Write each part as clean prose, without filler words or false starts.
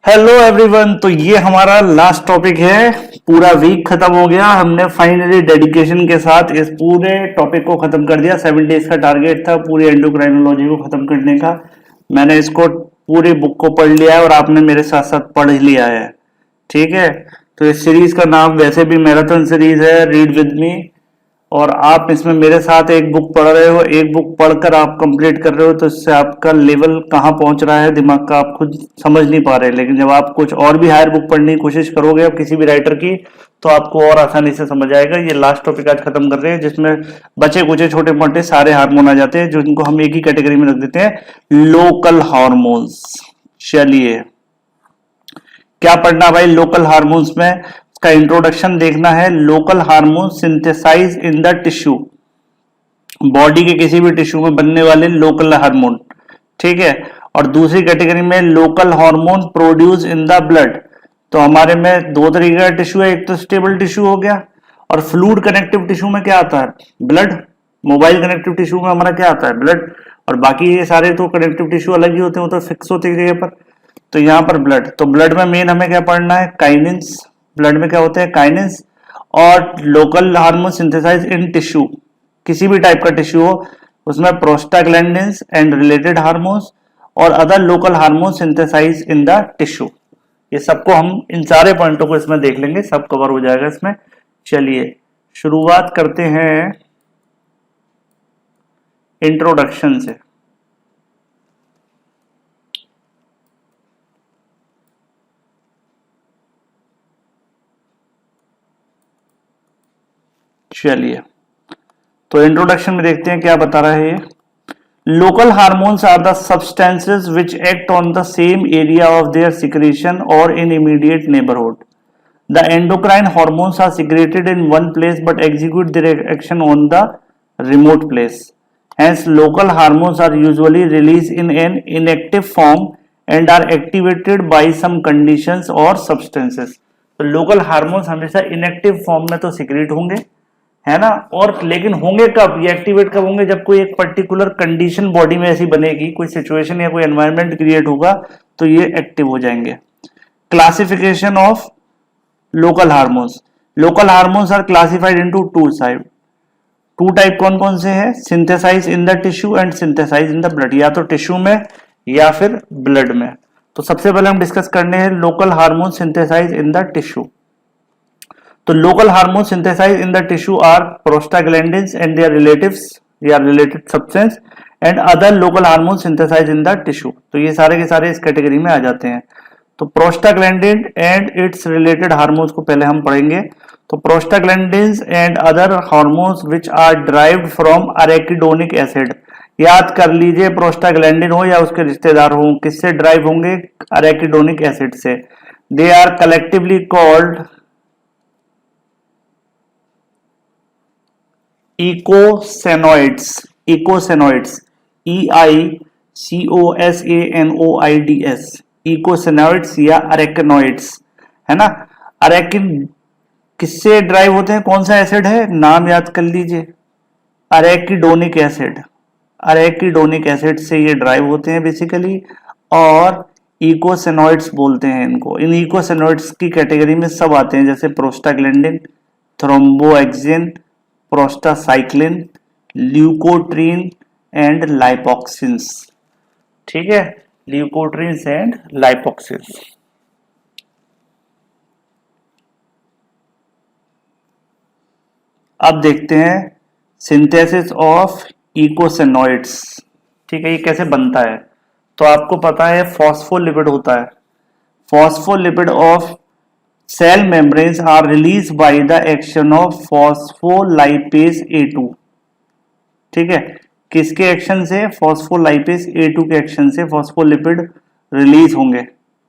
Hello everyone. तो ये हमारा लास्ट टॉपिक है। पूरा वीक खत्म हो गया, हमने फाइनली डेडिकेशन के साथ इस पूरे टॉपिक को खत्म कर दिया। 7 डेज का टारगेट था पूरी एंडोक्राइनोलॉजी को खत्म करने का। मैंने इसको पूरी बुक को पढ़ लिया है और आपने मेरे साथ साथ पढ़ लिया है, ठीक है। तो इस सीरीज का नाम वैसे भी मैराथन सीरीज है, रीड विद मी। और आप इसमें मेरे साथ एक बुक पढ़ रहे हो, एक बुक पढ़कर आप कंप्लीट कर रहे हो, तो इससे आपका लेवल कहाँ पहुंच रहा है दिमाग का आप खुद समझ नहीं पा रहे। लेकिन जब आप कुछ और भी हायर बुक पढ़ने की कोशिश करोगे अब किसी भी राइटर की, तो आपको और आसानी से समझ आएगा। ये लास्ट टॉपिक आज खत्म कर रहे हैं, जिसमें बचे कुचे छोटे मोटे सारे हार्मोन आ जाते हैं, जिनको हम एक ही कैटेगरी में रख देते हैं, लोकल हार्मोन्स। चलिए, क्या पढ़ना भाई लोकल हार्मोन्स में? इसका इंट्रोडक्शन देखना है। Local hormone synthesise in the tissue, body के किसी भी टिश्यू में बनने वाले लोकल हार्मोन, ठीक है। और दूसरी कैटेगरी में local hormone produce in the blood. तो हमारे में दो तरीके का टिश्यू है, एक तो स्टेबल टिश्यू हो गया, और फ्लूइड कनेक्टिव टिश्यू में क्या आता है? ब्लड। मोबाइल कनेक्टिव टिश्यू में हमारा क्या आता है? ब्लड। और बाकी ये सारे तो कनेक्टिव टिश्यू अलग ही होते हैं, वो तो फिक्स होते हैं जगह पर। तो यहाँ पर ब्लड, तो ब्लड में मेन हमें क्या पढ़ना है? काइनिन्स। ब्लड में क्या होते हैं? काइनिन्स। और local hormone synthesise in tissue, किसी भी टाइप का टिश्यू हो उसमें प्रोस्टाग्लैंडिन्स एंड रिलेटेड हार्मोन्स और other local hormone synthesise in the tissue. ये सबको हम इन सारे पॉइंटों को इसमें देख लेंगे, सब कवर हो जाएगा इसमें। चलिए शुरुआत करते हैं इंट्रोडक्शन से। चलिए, तो इंट्रोडक्शन में देखते हैं क्या बता रहा है ये। Local hormones are the substances which act on the same area of their secretion और in immediate neighbourhood. The endocrine hormones are secreted in one place but execute their action on the remote place. Hence, local hormones are usually released in an inactive form and are activated by some conditions or substances. तो local hormones हमेशा inactive form में तो secrete होंगे, है ना। और लेकिन होंगे कब? ये एक्टिवेट कब होंगे? जब कोई एक पर्टिकुलर कंडीशन बॉडी में ऐसी बनेगी, कोई सिचुएशन या कोई एनवायरनमेंट क्रिएट होगा, तो ये एक्टिव हो जाएंगे। Classification of local hormones. Local hormones are classified into two type कौन कौन से हैं? Synthesise in the tissue and synthesise in the blood, या तो टिश्यू में या फिर ब्लड में। तो सबसे पहले हम डिस्कस करने हैं local hormone synthesise in the tissue. तो local hormone synthesise in the tissue are prostaglandins and their relatives या related substance and other local hormone synthesise in the tissue. तो ये सारे के सारे इस कैटेगरी में आ जाते हैं। तो prostaglandin and its related hormones को पहले हम पढ़ेंगे। तो prostaglandins and other hormones which are derived from arachidonic acid. याद कर लीजिए, प्रोस्टाग्लैंडिन हो या उसके रिश्तेदार हो, किससे ड्राइव होंगे? अरेकिडोनिक एसिड से। They are collectively called eicosanoids. Eicosanoids, EICOSANOIDS, eicosanoids या अरेकिनोइड्स, है ना। अरेकिन किससे ड्राइव होते हैं? कौन सा एसिड है? नाम याद कर लीजिए, अरेकिडोनिक एसिड। अरेकिडोनिक एसिड से ये ड्राइव होते हैं बेसिकली, और इकोसेनोइड्स बोलते हैं इनको। इन इकोसेनोइड्स की कैटेगरी में सब आते हैं, जैसे प्रोस्टाग्लैंडिन, थ्रोम्बोएक्सिन, प्रोस्टासाइक्लिन, ल्यूकोट्रीन एंड लाइपोक्सिन्स, ठीक है। ल्यूकोट्रीन्स एंड लाइपोक्सिन्स। अब देखते हैं सिंथेसिस ऑफ इकोसेनोइड्स, ठीक है। ये कैसे बनता है? तो आपको पता है फॉस्फोलिपिड होता है। Phospholipid of cell membranes are release by the action of phospholipase A2, ठीक है। किसके एक्शन से? फॉस्फोलाइपेज A2 के एक्शन से फॉस्फोलिपिड रिलीज होंगे।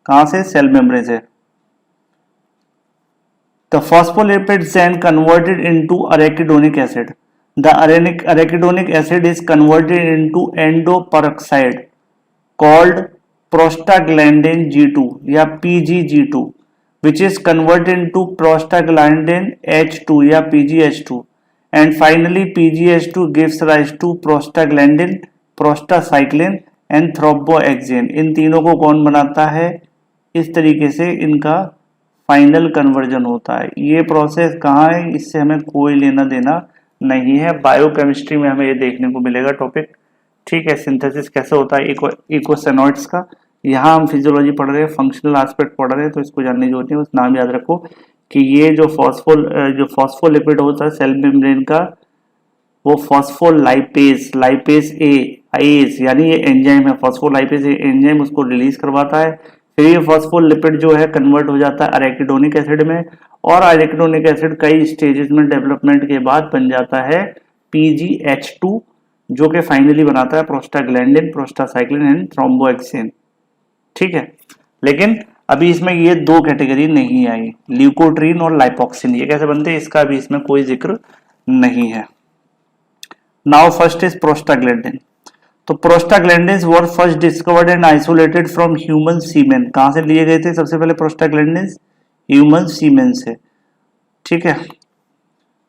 कहां से? सेल मेम्ब्रेन से। The phospholipids then converted into arachidonic acid. The arachidonic acid is converted into endoperoxide called prostaglandin G2 या PGG2, which is converted into prostaglandin H2 या PGH2, and finally PGH2 gives rise to prostaglandin, prostacyclin and thromboxane. इन तीनों को कौन बनाता है? इस तरीके से इनका फाइनल कन्वर्जन होता है। ये प्रोसेस कहाँ है, इससे हमें कोई लेना देना नहीं है। बायोकेमिस्ट्री में हमें ये देखने को मिलेगा टॉपिक, ठीक है। सिंथेसिस कैसे होता है इकोसेनोइड्स का, यहाँ हम फिजियोलॉजी पढ़ रहे हैं, फंक्शनल एस्पेक्ट पढ़ रहे हैं, तो इसको जानने की जरूरत नहीं, बस नाम याद रखो कि ये जो फॉस्फोलिपिड होता है सेल मेम्ब्रेन का, वो फॉस्फोलाइपेज, लाइपेज ए आईएस, यानी ये एंजाइम है, फॉस्फोलाइपेज एंजाइम उसको रिलीज करवाता है। फिर ये फॉस्फोलिपिड जो है कन्वर्ट हो जाता है अरेकिडोनिक एसिड में, और अरेकिडोनिक एसिड कई स्टेजेस में डेवलपमेंट के बाद बन जाता है PgH2, जो कि फाइनली बनाता है प्रोस्टाग्लैंडिन, प्रोस्टासाइक्लिन एंड थ्रोम्बोएक्सिन, ठीक है। लेकिन अभी इसमें ये दो कैटेगरी नहीं आई, ल्यूकोट्रीन और लाइपोक्सिन, ये कैसे बनते हैं इसका अभी इसमें कोई जिक्र नहीं है। Now first is prostaglandin. तो prostaglandins were first discovered and isolated from human semen. कहां से लिए गए थे सबसे पहले प्रोस्टाग्लैंडिन्स? ह्यूमन सीमेन से, ठीक है,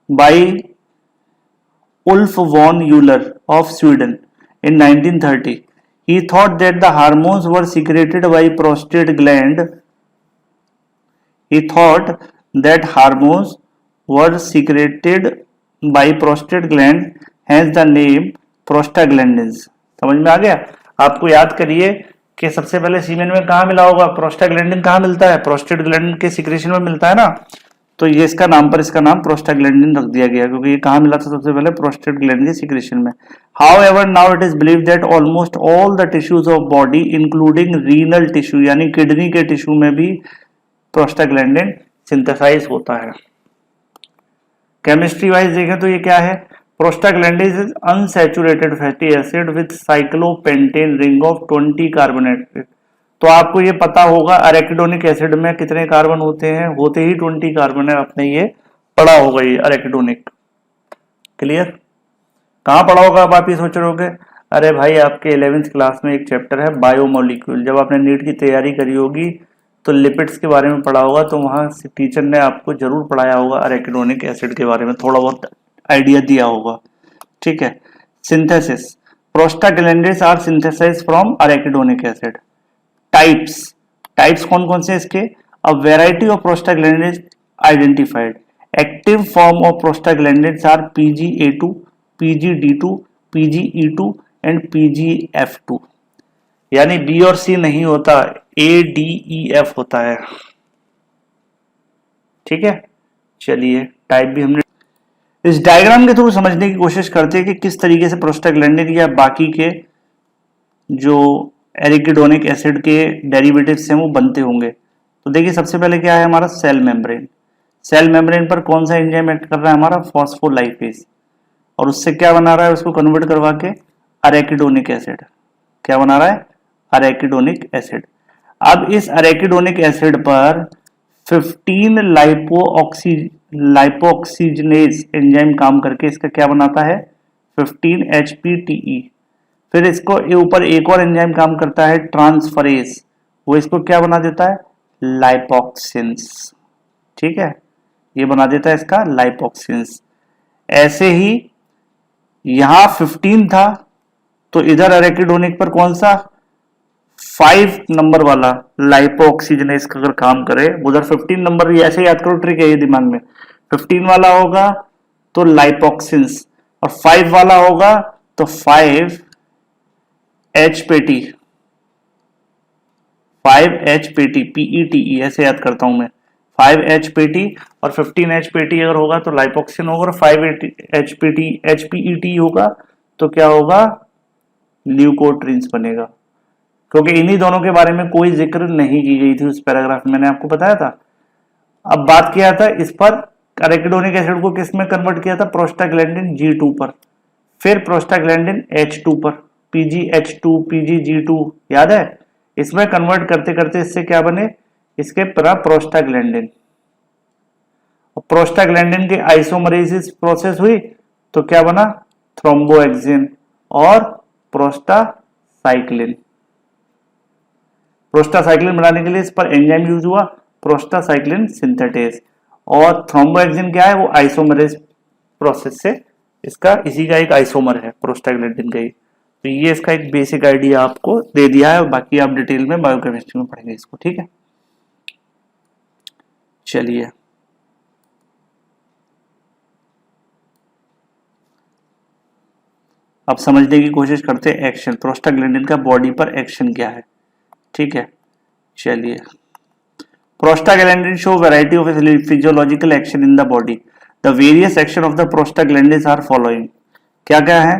by Ulf von Euler of Sweden in 1930. He thought that the hormones were secreted by prostate gland. He thought that hormones were secreted by prostate gland, hence the name prostaglandins. समझ में आ गया? आपको याद करिए कि सबसे पहले सीमेन में कहाँ मिला होगा? प्रोस्टाग्लैंडिन कहाँ मिलता है? प्रोस्टेट ग्लैंड के सिक्रेशन में मिलता है ना, तो ये इसका नाम पर इसका नाम प्रोस्टाग्लैंडिन रख दिया गया, क्योंकि ये कहाँ मिला था सबसे पहले? प्रोस्टेट ग्लैंड के सिक्रेशन में। However, now it is believed that almost all the tissues of body, including renal tissue, यानी किडनी के टिश्यू में भी प्रोस्टाग्लैंडिन सिंथेसाइज होता है। केमिस्ट्री वाइज देखें तो ये क्या है? Prostaglandin is unsaturated fatty acid with cyclopentane ring of 20 carbonated. तो आपको ये पता होगा अरेकिडोनिक एसिड में कितने कार्बन होते हैं? होते ही 20 कार्बन है, आपने ये पढ़ा होगा ये अरेकिडोनिक। क्लियर? कहाँ पढ़ा होगा? अब आप ये सोच रहे होगे अरे भाई आपके 11th क्लास में एक चैप्टर है बायोमोलिक्यूल, जब आपने नीट की तैयारी करी होगी तो लिपिड्स के बारे में पढ़ा होगा, तो वहां टीचर ने आपको जरूर पढ़ाया होगा अरेकिडोनिक एसिड के बारे में, थोड़ा बहुत आइडिया दिया होगा, ठीक है। Synthesis, prostaglandins are synthesised from arachidonic acid. Types कौन कौन से इसके? A variety of prostaglandins identified. Active form of prostaglandins are PGA2, PGD2, PGE2 and PGF2, यानी B और C नहीं होता, ADEF होता है, ठीक है। चलिए टाइप भी हमने इस डायग्राम के थ्रू समझने की कोशिश करते हैं कि किस तरीके से प्रोस्टाग्लैंडिन या बाकी के जो एरिकिडोनिक एसिड के डेरिवेटिव्स हैं वो बनते होंगे। तो देखिए सबसे पहले क्या है हमारा? Cell membrane. सेल मेम्ब्रेन पर कौन सा एंजाइम एक्ट कर रहा है? हमारा फॉस्फोलाइपेज, और उससे क्या बना रहा है? उसको कन्वर्ट करवा के अरेकिडोनिक एसिड। क्या बना रहा है? Arachidonic acid. अब इस अरेकिडोनिक एसिड पर 15 लाइपोऑक्सीजनेज एंजाइम काम करके इसका क्या बनाता है? 15-HPTE। फिर इसको ऊपर एक और एंजाइम काम करता है ट्रांसफरेज, वो इसको क्या बना देता है? लाइपोक्सिन्स, ठीक है, ये बना देता है इसका लाइपोक्सिन्स। ऐसे ही यहां 15 था, तो इधर अरेकिडोनिक पर कौन सा? 5 नंबर वाला लाइपोऑक्सीजनेज का अगर काम करे, उधर 15 नंबर, ऐसे याद करो, ट्रिक है ये दिमाग में। 15 वाला होगा तो लाइपोक्सिन्स, और 5 वाला होगा तो 5-HPT, PETE, ऐसे याद करता हूं मैं। 5-HPT और 15-HPT अगर होगा तो लाइपोक्सिन होगा, और 5-HPT होगा तो क्या होगा? ल्यूकोट्रीन्स बनेगा, क्योंकि इन्हीं दोनों के बारे में कोई जिक्र नहीं की गई थी उस पैराग्राफ में, मैंने आपको बताया था। अब बात किया था इस पर, अरेकिडोनिक एसिड को किस में कन्वर्ट किया था? प्रोस्टाग्लैंडिन G2 पर, फिर प्रोस्टाग्लैंडिन H2 पर, PGH2, PGG2, याद है? इसमें कन्वर्ट करते करते इससे क्या बने? इसके प्रोस्टाग्लैंडिन, और प्रोस्टाग्लैंडिन के आइसोमरेसिस प्रोसेस हुई तो क्या बना? थ्रोम्बोएक्सिन और प्रोस्टासाइक्लिन। प्रोस्टासाइक्लिन बनाने के लिए इस पर एंजाइम यूज हुआ, प्रोस्टासाइक्लिन सिंथेटेज, और थ्रोम्बोएक्सिन क्या है? वो आइसोमरेस प्रोसेस से इसका इसी का एक आइसोमर है प्रोस्टाग्लैंडिन का ही। तो ये इसका एक बेसिक आइडिया आपको दे दिया है, और बाकी आप डिटेल में बायोकेमिस्ट्री में पढ़ेंगे इसको, ठीक है। चलिए अब समझने की कोशिश करते हैं एक्शन, प्रोस्टाग्लैंडिन का बॉडी पर एक्शन क्या है। ठीक है, चलिए prostaglandin show variety of physiological action in the body. The various action of the prostaglandin are following. क्या क्या है,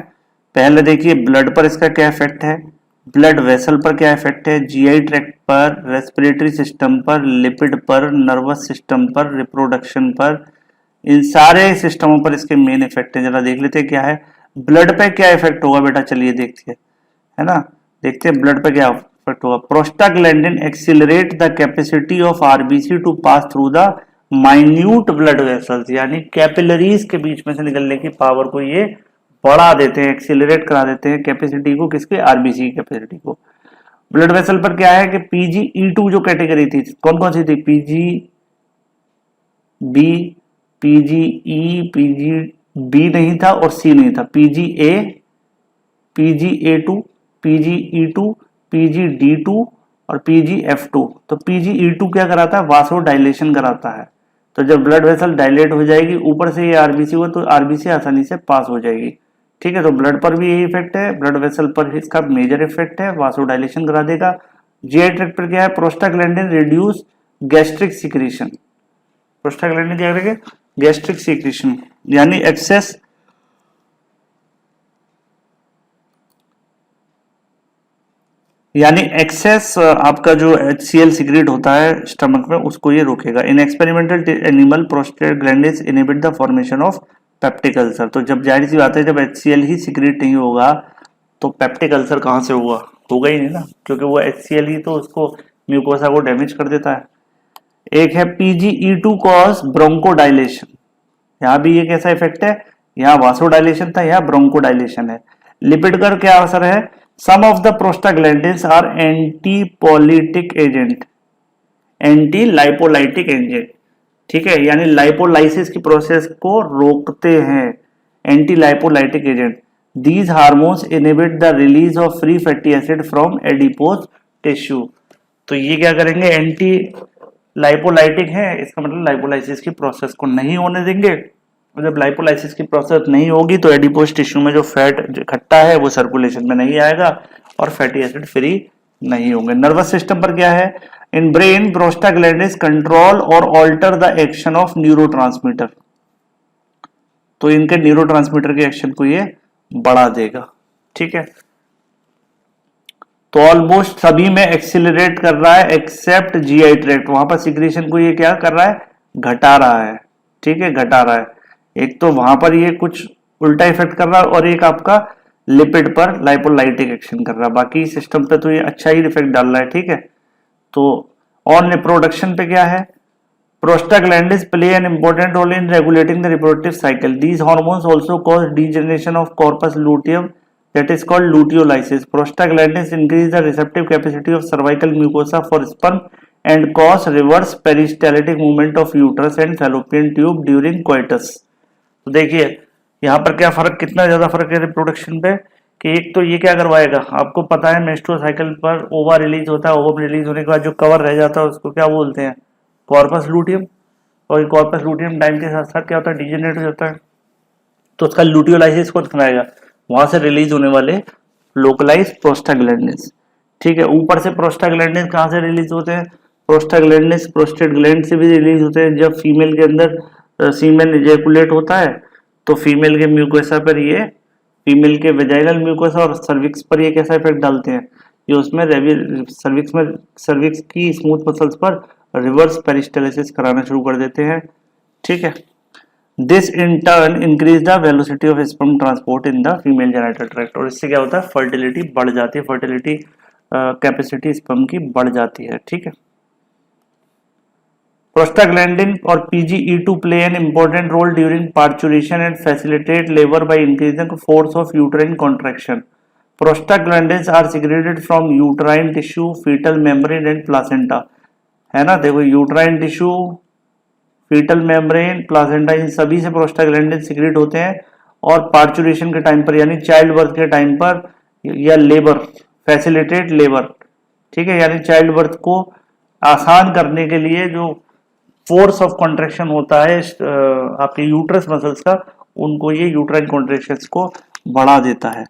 पहले देखिए ब्लड पर इसका क्या इफेक्ट है, ब्लड वेसल पर क्या इफेक्ट है, जीआई ट्रैक्ट पर, रेस्पिरेटरी सिस्टम पर, लिपिड पर, नर्वस सिस्टम पर, रिप्रोडक्शन पर, इन सारे सिस्टमों पर इसके मेन इफेक्ट है। जरा देख लेते हैं क्या है, ब्लड पे क्या इफेक्ट होगा बेटा, चलिए देखते हैं, है ना, देखते हैं ब्लड पे क्या इफेक्ट होगा। Prostaglandin accelerate the capacity of RBC to pass through the minute blood vessels, यानी कैपिलरीज के बीच में से निकलने की पावर को ये बढ़ा देते हैं, एक्सीलरेट करा देते हैं कैपेसिटी को, किसके, आरबीसी की कैपेसिटी को। ब्लड वेसल पर क्या है कि पीजीई2 जो कैटेगरी थी, कौन कौन सी थी, PG B, PGE, PG B नहीं था और सी नहीं था, पीजीए, पीजीए2, पीजीई2, पीजीडी2 और पीजीएफ2। तो पीजीई2 क्या कराता है, वासो डायलेशन कराता है। तो जब ब्लड वेसल डायलेट हो जाएगी ऊपर से ये आरबीसी हो, तो आरबीसी आसानी से पास हो जाएगी। ठीक है, तो ब्लड पर भी यही इफेक्ट है, ब्लड वेसल पर इसका मेजर इफेक्ट है, वासो डायलेशन करा देगा। जीआई ट्रैक्ट पर क्या है, prostaglandin reduce gastric secretion. Prostaglandin क्या करेगा, गैस्ट्रिक सिक्रीशन, यानी एक्सेस आपका जो HCl सिक्रेट होता है स्टमक में, उसको ये रोकेगा। In experimental animal prostaglandin inhibit the formation of peptic ulcer. तो जब जाहिर सी बात है, जब HCl ही सिक्रेट नहीं होगा तो पेप्टिक अल्सर कहाँ से होगा ही नहीं ना, क्योंकि वो HCl ही तो उसको म्यूकोसा को डैमेज कर देता है। एक है PGE2 कॉज ब्रोंकोडाइलेशन, यहाँ भी ये कैसा इफेक्ट है, यहाँ वासोडाइलेशन था, यहाँ ब्रोंकोडाइलेशन है। लिपिड का क्या असर है, some of the prostaglandins are antilipolytic agent, antilipolytic agent. ठीक है, यानी लाइपोलाइसिस की प्रोसेस को रोकते हैं, antilipolytic agent. These hormones inhibit the release of free fatty acid from adipose tissue. तो ये क्या करेंगे, एंटी लाइपोलाइटिक है, इसका मतलब लाइपोलाइसिस की प्रोसेस को नहीं होने देंगे। जब लाइपोलाइसिस की प्रोसेस नहीं होगी तो एडिपोज टिश्यू में जो फैट इकट्ठा है वो सर्कुलेशन में नहीं आएगा और फैटी एसिड फ्री नहीं होंगे। नर्वस सिस्टम पर क्या है, इन ब्रेन प्रोस्टाग्लैंडिन्स कंट्रोल और alter the action of neurotransmitter. तो इनके न्यूरोट्रांसमीटर के एक्शन को ये बढ़ा देगा। ठीक है, तो ऑलमोस्ट सभी में एक्सिलरेट कर रहा है एक्सेप्ट जीआई ट्रैक्ट, वहां पर सिक्रीशन को ये क्या कर रहा है, घटा रहा है। ठीक है, घटा रहा है। एक तो वहां पर ये कुछ उल्टा इफेक्ट कर रहा है और एक आपका लिपिड पर लाइपोलाइटिक एक्शन कर रहा है। बाकी सिस्टम पे तो ये अच्छा ही इफेक्ट डाल रहा है। ठीक है, तो ऑन रिप्रोडक्शन पे क्या है, prostaglandins play an important role in regulating the reproductive cycle. These hormones also cause degeneration of corpus luteum that is called luteolysis. Prostaglandins increase the receptive capacity of cervical mucosa for sperm and cause reverse peristaltic movement of uterus and fallopian tube during coitus. तो देखिए यहाँ पर क्या फर्क, कितना ज्यादा फर्क है रिप्रोडक्शन पे, कि एक तो ये क्या करवाएगा, आपको पता है मेंस्ट्रुअल साइकिल पर ओवा रिलीज होता है, ओवम रिलीज होने के बाद जो कवर रह जाता है उसको क्या बोलते हैं, कॉर्पस लूटियम। और कॉर्पस लूटियम टाइम के साथ साथ क्या होता है, डिजेनरेट हो जाता है, तो उसका लूटियोलाइसिस कौन कराएगा, वहां से रिलीज होने वाले लोकलाइज प्रोस्टाग्लैंडिन्स। ठीक है, ऊपर से प्रोस्टाग्लैंडिन्स कहाँ से रिलीज होते हैं, प्रोस्टाग्लैंडिन्स प्रोस्टेट ग्लैंड से भी रिलीज होते हैं। जब फीमेल के अंदर सीमेन इजैकुलेट होता है तो फीमेल के म्यूकोसा पर ये, फीमेल के वेजाइनल म्यूकोसा और सर्विक्स पर ये कैसा इफेक्ट डालते हैं, ये उसमें सर्विक्स की स्मूथ मसल्स पर रिवर्स पेरिस्टालिसिस कराना शुरू कर देते हैं। ठीक है, this in turn increase the velocity of sperm transport in the female genital tract, और इससे क्या होता है, फर्टिलिटी बढ़ जाती है, फर्टिलिटी कैपेसिटी स्पर्म की बढ़ जाती है। ठीक है, प्रोस्टाग्लैंडिन और PGE2 play an important role during parturition and facilitate labour by increasing force of uterine contraction. Prostaglandins are secreted from uterine tissue, foetal membrane and placenta. है ना, देखो uterine tissue, foetal membrane, placenta, इन सभी से prostaglandin secrete होते हैं। और parturition के टाइम पर यानी चाइल्ड बर्थ के टाइम पर या लेबर, फैसिलिटेट लेबर। ठीक है, यानी चाइल्ड बर्थ को आसान करने के लिए जो फोर्स ऑफ कॉन्ट्रेक्शन होता है आपके यूट्रस मसल्स का, उनको ये यूट्राइन कॉन्ट्रेक्शंस को बढ़ा देता है।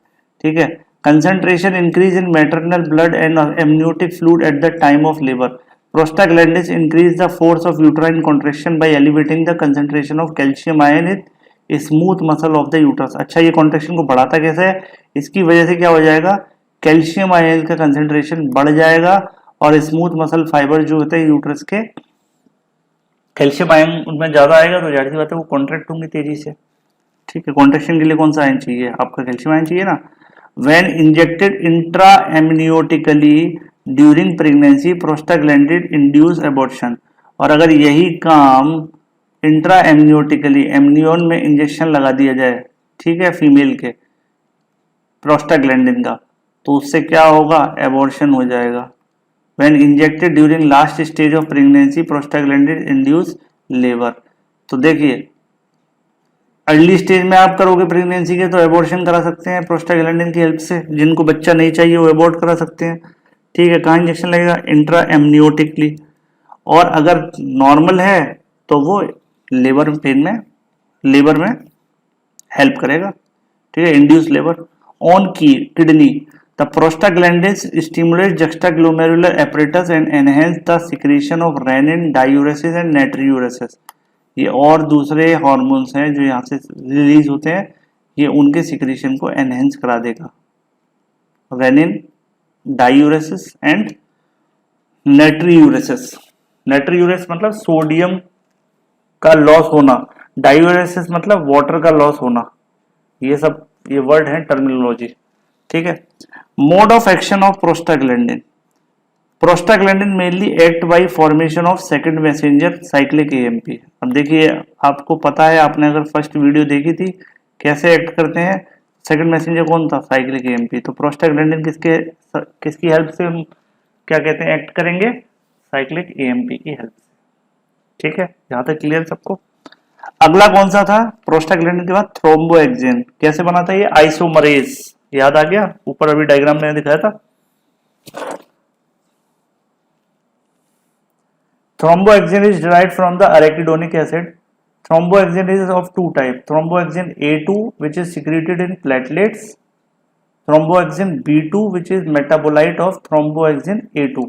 ठीक है। Concentration increase in maternal blood and amniotic fluid at the time of labour. Prostaglandins increase the force of uterine contraction by elevating the concentration of calcium ion in smooth muscle of the uterus. अच्छा, ये contraction को बढ़ाता कैसे है? इसकी वजह से क्या हो जाएगा, कैल्शियम आयन का कंसंट्रेशन बढ़ जाएगा और स्मूथ मसल फाइबर जो होते हैं यूट्रस के, कैल्शियम आयन उनमें ज्यादा आएगा तो जाहिर सी बात है वो कॉन्ट्रैक्ट होंगे तेजी से। ठीक है। कॉन्ट्रेक्शन के लिए कौन सा आयन चाहिए? आपका कैल्शियम आयन चाहिए ना। When injected intra amniotically during pregnancy prostaglandin induce abortion. और अगर यही काम इंट्रा एमनियोटिकली, एमनियोन में इंजेक्शन लगा दिया जाए, ठीक है, फीमेल के प्रोस्टाग्लैंडिन का, तो उससे क्या होगा, एबॉर्शन हो जाएगा। When injected during last stage of pregnancy, prostaglandin induce labor। तो देखिए, अर्ली स्टेज में आप करोगे प्रेगनेंसी के तो एबॉर्शन करा सकते हैं प्रोस्टाग्लैंडिन की हेल्प से। जिनको बच्चा नहीं चाहिए वो एबॉर्ट करा सकते हैं। ठीक है। कहाँ इंजेक्शन लगेगा? इंट्रा एमनियोटिकली। और अगर नॉर्मल है तो वो लेबर पेन में, लेबर में हेल्प करेगा। ठीक है। Induce labour. ऑन की kidney, the prostaglandins stimulate juxtaglomerular apparatus and enhance the secretion of renin, diuresis and natriuresis। ये और दूसरे हार्मोन्स हैं जो यहाँ से रिलीज होते हैं, ये उनके सिक्रीशन को एनहेंस करा देगा। Renin, diuresis and natriuresis. Natriuresis मतलब सोडियम का लॉस होना, डायूरेसिस मतलब वाटर का लॉस होना। ये सब ये वर्ड है टर्मिनोलॉजी। ठीक है। Mode of action of prostaglandin. Prostaglandin mainly act by formation of second messenger cyclic AMP. अब देखिए, आपको पता है, आपने अगर फर्स्ट वीडियो देखी थी कैसे एक्ट करते हैं, सेकंड मैसेंजर कौन था? Cyclic AMP. तो प्रोस्टाग्लैंडिन किसकी हेल्प से हम क्या कहते हैं, एक्ट करेंगे? साइक्लिक एएमपी की हेल्प से। ठीक है, यहां तक क्लियर सबको? अगला कौन सा था प्रोस्टाग्लैंडिन के बाद? थ्रोम्बोएक्सिन। कैसे बना था ये? आइसोमरेज। याद आ गया? ऊपर अभी डायग्राम में दिखाया था। Thromboxane is derived from the arachidonic acid. Thromboxane is of two types. Thromboxane A2 which is secreted in platelets. Thromboxane B2 which is metabolite of thromboxane A2।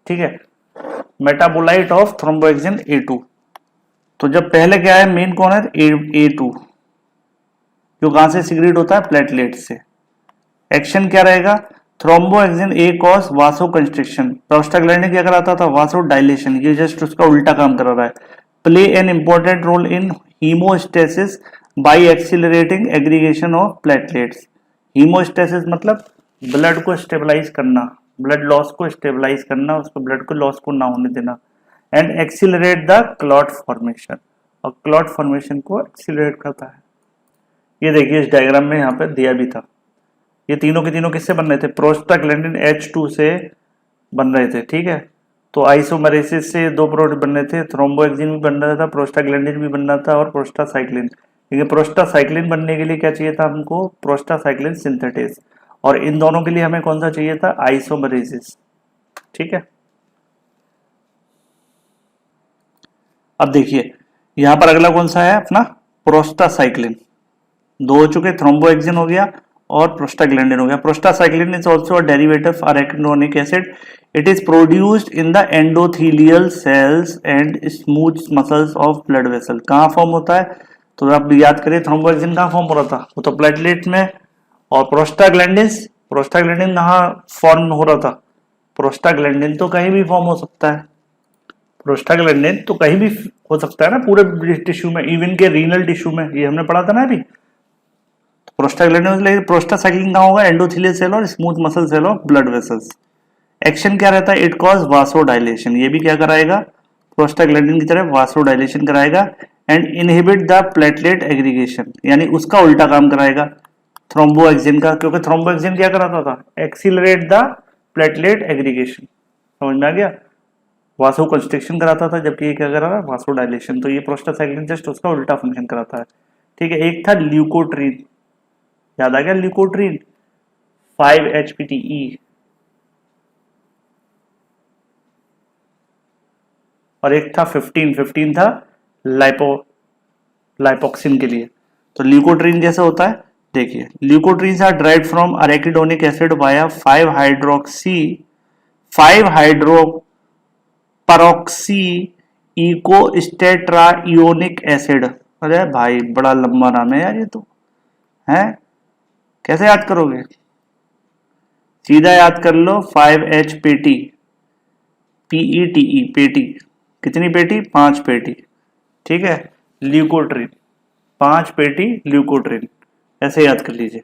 ठीक है, मेटाबोलाइट ऑफ thromboxane A2। तो जब पहले क्या है, main कौन है? A2 जो कहां से सिक्रेट होता है? प्लेटलेट से। एक्शन क्या रहेगा? थ्रोम्बोएक्सिन ए कॉज वासो कंस्ट्रिक्शन। प्रोस्टाग्लैंडिन क्या कराता था? वासो डायलेशन। ये जस्ट उसका उल्टा काम कर रहा है। Play an important role in haemostasis by accelerating aggregation of platelets. Haemostasis मतलब ब्लड को स्टेबलाइज करना, ब्लड लॉस को स्टेबलाइज करना, उसको ब्लड को लॉस को ना होने देना। And accelerate the clot formation, और क्लॉट फॉर्मेशन को एक्सीलरेट करता है। ये देखिए इस डायग्राम में यहाँ पे दिया भी था। ये तीनों के तीनों किससे बन रहे थे? प्रोस्टाग्लैंडिन H2 से बन रहे थे। ठीक है। तो आइसोमरेसिस से दो प्रोडक्ट बन रहे थे, थ्रोम्बोएक्सिन भी बन रहा था, प्रोस्टाग्लैंडिन भी बन रहा था और प्रोस्टासाइक्लिन। लेकिन प्रोस्टासाइक्लिन बनने के लिए क्या चाहिए था हमको? Prostacyclin synthetase. और इन दोनों के लिए हमें कौन सा चाहिए था? आइसोमरेसिस। ठीक है। अब देखिए यहां पर अगला कौन सा है अपना? प्रोस्टासाइक्लिन। दो हो चुके, थ्रोम्बोएक्सिन हो गया और प्रोस्टाग्लैंडिन हो गया। Prostacyclin is also a derivative of arachidonic acid. It is produced in the endothelial cells and smooth muscles of blood vessel. कहाँ फॉर्म होता है? तो आप याद करिए, थ्रोम्बोएक्सिन कहाँ फॉर्म हो रहा था? वो तो प्लेटलेट में। और प्रोस्टाग्लैंडिन कहाँ फॉर्म हो रहा था? प्रोस्टाग्लैंडिन तो कहीं भी फॉर्म हो सकता है। प्रोस्टाग्लैंडिन तो कहीं भी हो सकता है ना, पूरे टिश्यू में, इवन के रीनल टिश्यू में। ये हमने पढ़ा था ना अभी। प्रोस्टाग्लैंडिन, प्रोस्टासाइक्लिन कहाँ होगा? एंडोथेलियल सेल और smooth muscle cell of blood vessels. Action क्या रहता है? It cause vasodilation. ये भी क्या कराएगा? प्रोस्टाग्लैंडिन की तरह वासोडाइलेशन कराएगा। And inhibit the platelet aggregation, यानी उसका उल्टा काम कराएगा थ्रोम्बोएक्सिन का, क्योंकि थ्रोम्बोएक्सिन क्या कराता था? Accelerate the platelet aggregation. समझ में आ गया? वासो कंस्ट्रिक्शन कराता था, जबकि ये क्या करा रहा है? वासोडाइलेशन। तो ये प्रोस्टासाइक्लिन जस्ट उसका उल्टा फंक्शन कराता है। ठीक है। एक था ल्यूकोट्रीन, याद आ गया? Leukotriene 5-HPTE। और एक था 15 था लाइपोक्सिन के लिए। तो ल्यूकोट्रीन कैसे होता है, देखिए leukotrienes are derived from arachidonic acid via 5 hydroperoxy eicosatetraenoic acid. अरे भाई बड़ा लंबा नाम है यार ये तो, है कैसे याद करोगे, सीधा याद कर लो 5H पेटी, PETE पेटी, कितनी पेटी, 5 पेटी, ठीक है। ल्यूकोट्रीन 5 पेटी ल्यूकोट्रीन, ऐसे याद कर लीजिए।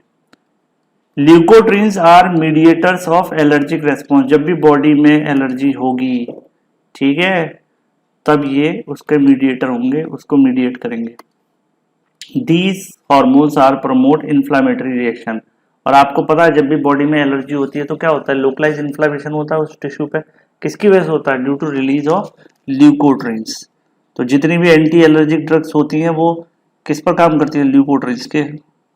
Leukotrienes are mediators of allergic response, जब भी बॉडी में एलर्जी होगी, ठीक है, तब ये उसके मीडिएटर होंगे, उसको मीडिएट करेंगे। These hormones are promote inflammatory reaction, और आपको पता है जब भी बॉडी में एलर्जी होती है तो क्या होता है, लोकलाइज इन्फ्लामेशन होता है उस टिश्यू पे, किसकी वजह से होता है, ड्यू टू रिलीज ऑफ ल्यूकोट्रीन्स। तो जितनी भी एंटी एलर्जिक ड्रग्स होती हैं वो किस पर काम करती है, ल्यूकोट्रीन्स के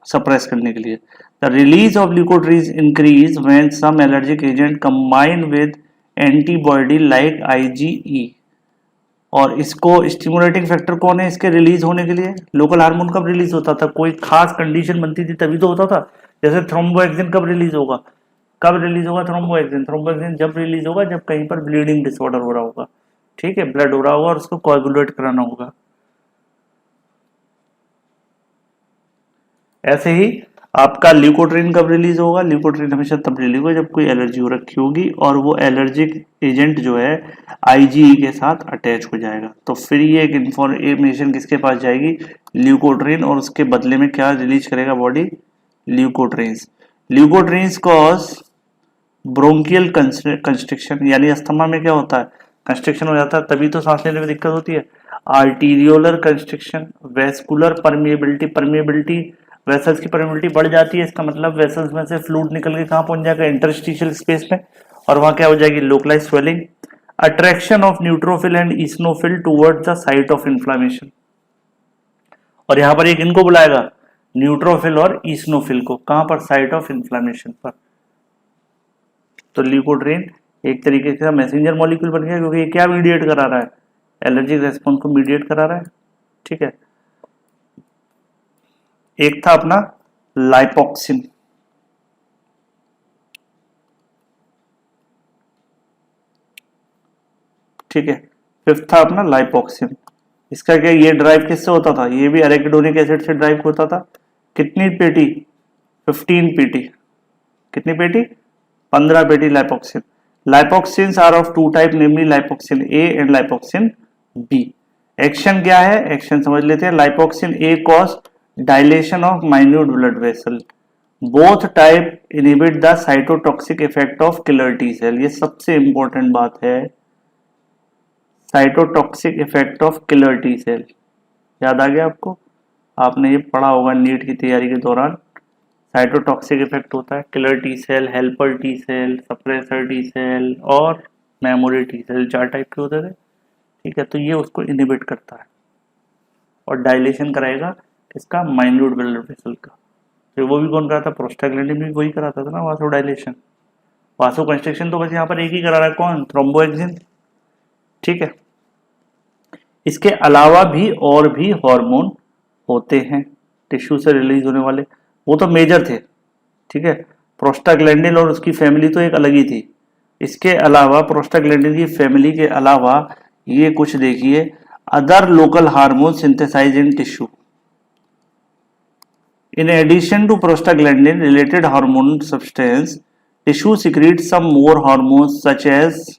सप्रेस करने के लिए। The release of leukotrienes increase when some allergic agent combine with antibody like IgE। और इसको स्टिमुलेटिंग फैक्टर कौन है इसके रिलीज होने के लिए, लोकल हार्मोन कब रिलीज होता था, कोई खास कंडीशन बनती थी तभी तो होता था। जैसे थ्रोम्बोएक्सिन कब रिलीज होगा, थ्रोम्बोएक्सिन जब रिलीज होगा जब कहीं पर ब्लीडिंग डिसऑर्डर हो रहा होगा, ठीक है, ब्लड हो रहा होगा और उसको कोएगुलेट कराना होगा। ऐसे ही आपका ल्यूकोट्रीन कब रिलीज होगा, ल्यूकोट्रीन हमेशा तब रिलीज होगा जब कोई एलर्जी हो रखी होगी और वो एलर्जिक एजेंट जो है IgE के साथ अटैच हो जाएगा। तो फिर ये एक इंफॉर्मेशन किसके पास जाएगी, ल्यूकोट्रीन, और उसके बदले में क्या रिलीज करेगा बॉडी, ल्यूकोट्रीन्स। ल्यूकोट्रीन्स कॉज ब्रोंकियल कंस्ट्रिक्शन, यानी अस्थमा में क्या होता है, कंस्ट्रिक्शन हो जाता है, तभी तो सांस लेने में दिक्कत होती है। आर्टीरियोलर कंस्ट्रिक्शन, वेस्कुलर परमिएबिलिटी, वेसल्स की परमिएबिलिटी बढ़ जाती है, इसका मतलब वेसल्स में से फ्लूइड निकल के कहां पहुंच जाएगा, इंटरस्टिशियल स्पेस में, और वहां क्या हो जाएगी, localise swelling. Attraction of neutrophil and eosinophil towards the site of inflammation, और यहां पर एक इनको बुलाएगा न्यूट्रोफिल और ईसनोफिल को, कहां पर, साइट ऑफ इन्फ्लामेशन पर। तो ल्यूकोट्रीन एक तरीके से मैसेंजर मॉलिक्यूल बन गया, क्योंकि ये क्या मीडिएट करा रहा है, एलर्जिक रेस्पॉन्स को मीडिएट करा रहा है, ठीक है। एक था अपना लाइपोक्सिन, ठीक है, फिफ्थ था अपना लाइपोक्सिन। इसका क्या, ये ड्राइव किससे होता था, ये भी एरेकिडोनिक एसिड से ड्राइव होता था। कितनी पेटी, 15 पेटी, कितनी पेटी, 15 पेटी lipoxin. Lipoxins are of two type, namely lipoxin A and lipoxin B. Action क्या है, एक्शन समझ लेते हैं। Lipoxin A cause dilation of minute blood vessel, both type inhibit the cytotoxic effect of killer T cell. ये सबसे important बात है, cytotoxic effect of killer T cell, याद आ गया आपको, आपने ये पढ़ा होगा नीट की तैयारी के दौरान। साइटोटॉक्सिक इफेक्ट होता है killer T cell, helper T cell, suppressor T cell और मेमोरी टी सेल, 4 टाइप के होते थे, ठीक है। तो ये उसको इनहिबिट करता है और डायलेशन कराएगा किसका, माइन्यूट ब्लड वेसल का। तो वो भी कौन कराता, प्रोस्टाग्लैंडिन भी वही कराता था ना, वासो डायलेशन। वासो कंस्ट्रिक्शन तो बस यहाँ पर एक ही करा रहा है, कौन, थ्रोम्बोएक्सिन, ठीक है। इसके अलावा भी और भी हार्मोन होते हैं टिश्यू से रिलीज होने वाले, वो तो मेजर थे, ठीक है। प्रोस्टाग्लैंडिन और उसकी फैमिली तो एक अलग ही थी। इसके अलावा प्रोस्टाग्लैंडिन की फैमिली के अलावा ये कुछ देखिए, other local hormone synthesise in tissue. In addition to prostaglandin related hormone substance, tissue secretes some more hormones such as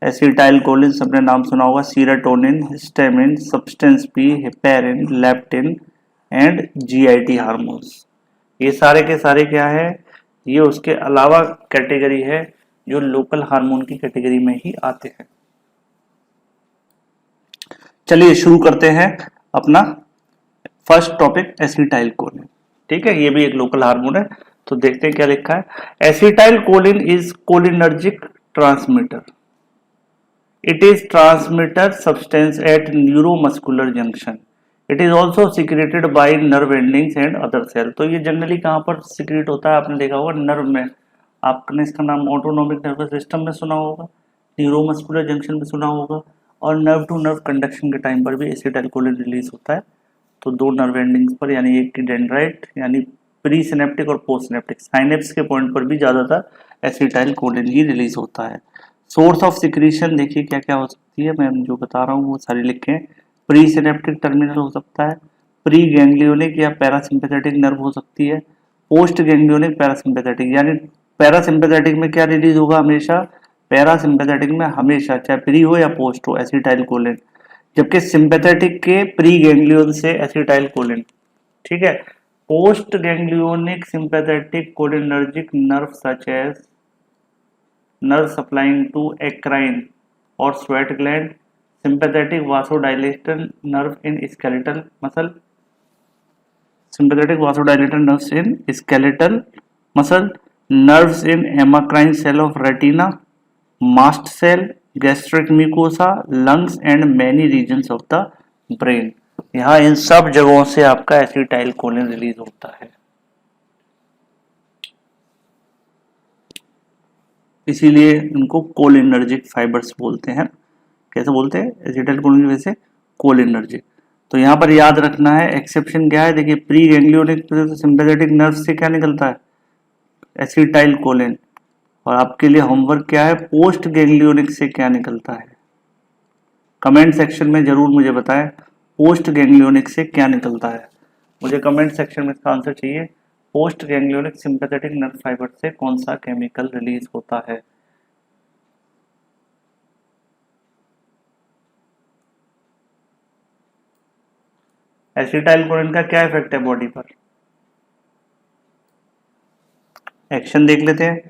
acetylcholine, सबने नाम सुना होगा, serotonin, histamine, substance P, heparin, leptin and GIT hormones। ये सारे के सारे क्या है, ये उसके अलावा कैटेगरी है जो लोकल हार्मोन की कैटेगरी में ही आते हैं। चलिए शुरू करते हैं अपना फर्स्ट टॉपिक, एसिटाइलकोलिन, ठीक है, ये भी एक लोकल हार्मोन है। तो देखते हैं क्या लिखा है। Acetylcholine is cholinergic transmitter, it is transmitter substance at neuromuscular junction, it is also secreted by nerve endings and other cell. तो ये जनरली कहाँ पर सिक्रेट होता है, आपने देखा होगा नर्व में, आपने इसका नाम ऑटोनोमिक नर्वस सिस्टम में सुना होगा, न्यूरोमस्कुलर जंक्शन में सुना होगा, और नर्व टू नर्व कंडक्शन के टाइम पर भी एसिटाइलकोलिन रिलीज होता है। तो दो नर्व एंडिंग्स पर, यानी एक की डेंड्राइट यानी प्री सिनेप्टिक और पोस्ट सिनेप्टिक साइनेप्स के पॉइंट पर भी ज़्यादातर एसिटाइलकोलिन ही रिलीज होता है। सोर्स ऑफ सिक्रीशन देखिए क्या क्या हो सकती है, मैं जो बता रहा हूँ वो सारी लिखें। प्री सिनेप्टिक टर्मिनल हो सकता है, प्री गैंग्लियोनिक या पैरासिम्पैथेटिक नर्व हो सकती है, पोस्ट गैंग्लियोनिक पैरासिम्पैथेटिक, यानी पैरासिम्पैथेटिक में क्या रिलीज होगा हमेशा, पैरासिम्पैथेटिक में हमेशा चाहे प्री हो या पोस्ट हो एसिटाइलकोलिन, जबकि सिंपैथेटिक के प्री गैंग्लियन से एसिटाइलकोलिन। ठीक है, post ganglionic sympathetic cholinergic nerve such as nerve supplying to eccrine or sweat gland, sympathetic vasodilator nerve in skeletal muscle, sympathetic vasodilator nerves in skeletal muscle, nerves in amacrine cell of retina, mast cell, gastric mucosa, lungs and many regions of the brain। यहाँ इन सब जगहों से आपका acetylcholine release होता है, इसीलिए इनको cholinergic fibres बोलते हैं। कैसे बोलते हैं, एसिटाइलकोलिन की वजह से कोलिनर्जिक। तो यहाँ पर याद रखना है एक्सेप्शन क्या है, देखिए प्री गैंग्लियोनिक सिंपैथेटिक नर्व से क्या निकलता है, एसिटाइलकोलिन, और आपके लिए होमवर्क क्या है, पोस्ट गैंग्लियोनिक से क्या निकलता है। कमेंट सेक्शन में जरूर मुझे बताएं पोस्ट गैंग्लियोनिक से क्या निकलता है, मुझे कमेंट सेक्शन में इसका आंसर चाहिए। Post ganglionic sympathetic nerve fibre से कौन सा केमिकल रिलीज होता है। एसिटाइलकोलिन का क्या इफेक्ट है बॉडी पर, एक्शन देख लेते हैं।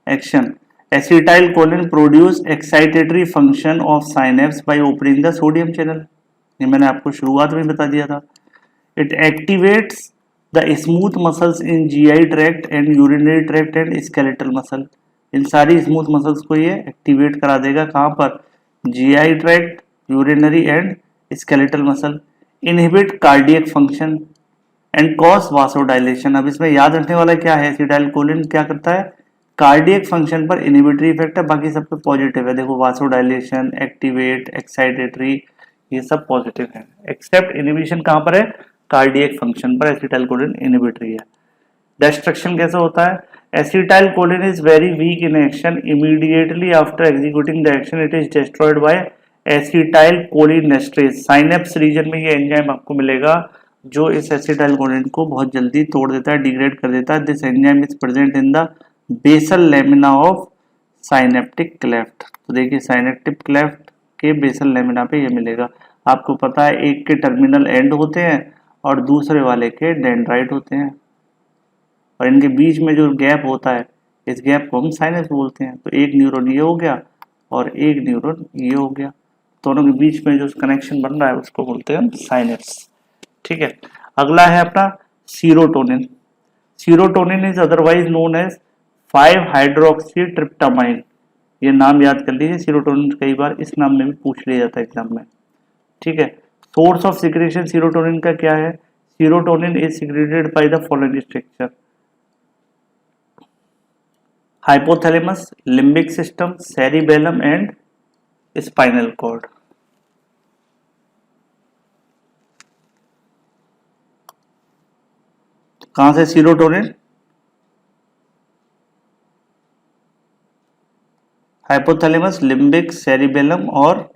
Action, acetylcholine produce excitatory function of synapse by opening the sodium channel, ये मैंने आपको शुरुआत में बता दिया था। It activates the smooth muscles in GI tract and urinary tract and skeletal muscle, इन सारी स्मूथ मसल्स को ये एक्टिवेट करा देगा, कहाँ पर, GI tract, urinary and skeletal muscle. Inhibit cardiac function and cause vasodilation. अब इसमें याद रखने वाला क्या है, एसिटाइलकोलिन क्या करता है, कार्डियक फंक्शन पर इनहिबिटरी इफेक्ट है, बाकी सब पे पॉजिटिव है। देखो वासोडाइलेशन, एक्टिवेट, एक्साइटेटरी, ये सब पॉजिटिव है, एक्सेप्ट इनहिबिशन कहाँ पर है, कार्डियक फंक्शन पर एसिटाइलकोलिन इनहिबिटरी है। डिस्ट्रक्शन कैसे होता है, acetylcholine is very weak in action, immediately after executing the action it is destroyed by acetylcholinesterase. Synapse region में ये एंजाइम आपको मिलेगा जो इस एसिटाइलकोलिन को बहुत जल्दी तोड़ देता है, डिग्रेड कर देता है। This enzyme is present in the basal lamina of synaptic cleft. तो देखिए साइनेप्टिक क्लेफ्ट के बेसल लेमिना पे ये मिलेगा। आपको पता है एक के टर्मिनल एंड होते हैं और दूसरे वाले के डेंड्राइट होते हैं, और इनके बीच में जो गैप होता है इस गैप को हम साइनस बोलते हैं। तो एक न्यूरॉन ये हो गया और एक न्यूरॉन ये हो गया, दोनों के बीच में जो कनेक्शन बन रहा है उसको बोलते हैं हम साइनेप्स। ठीक है, अगला है अपना serotonin. Serotonin is otherwise known as 5 hydroxy tryptamine, ये नाम याद कर लीजिए। सीरोटोनिन कई बार इस नाम में भी पूछ लिया जाता है एग्जाम में। ठीक है, सोर्स ऑफ सिक्रेशन सीरोटोनिन का क्या है, serotonin is secreted by the following structure, hypothalamus, limbic system, cerebellum and spinal cord. कहां से सीरोटोनिन, हाइपोथैलेमस, लिम्बिक, सेरिबेलम और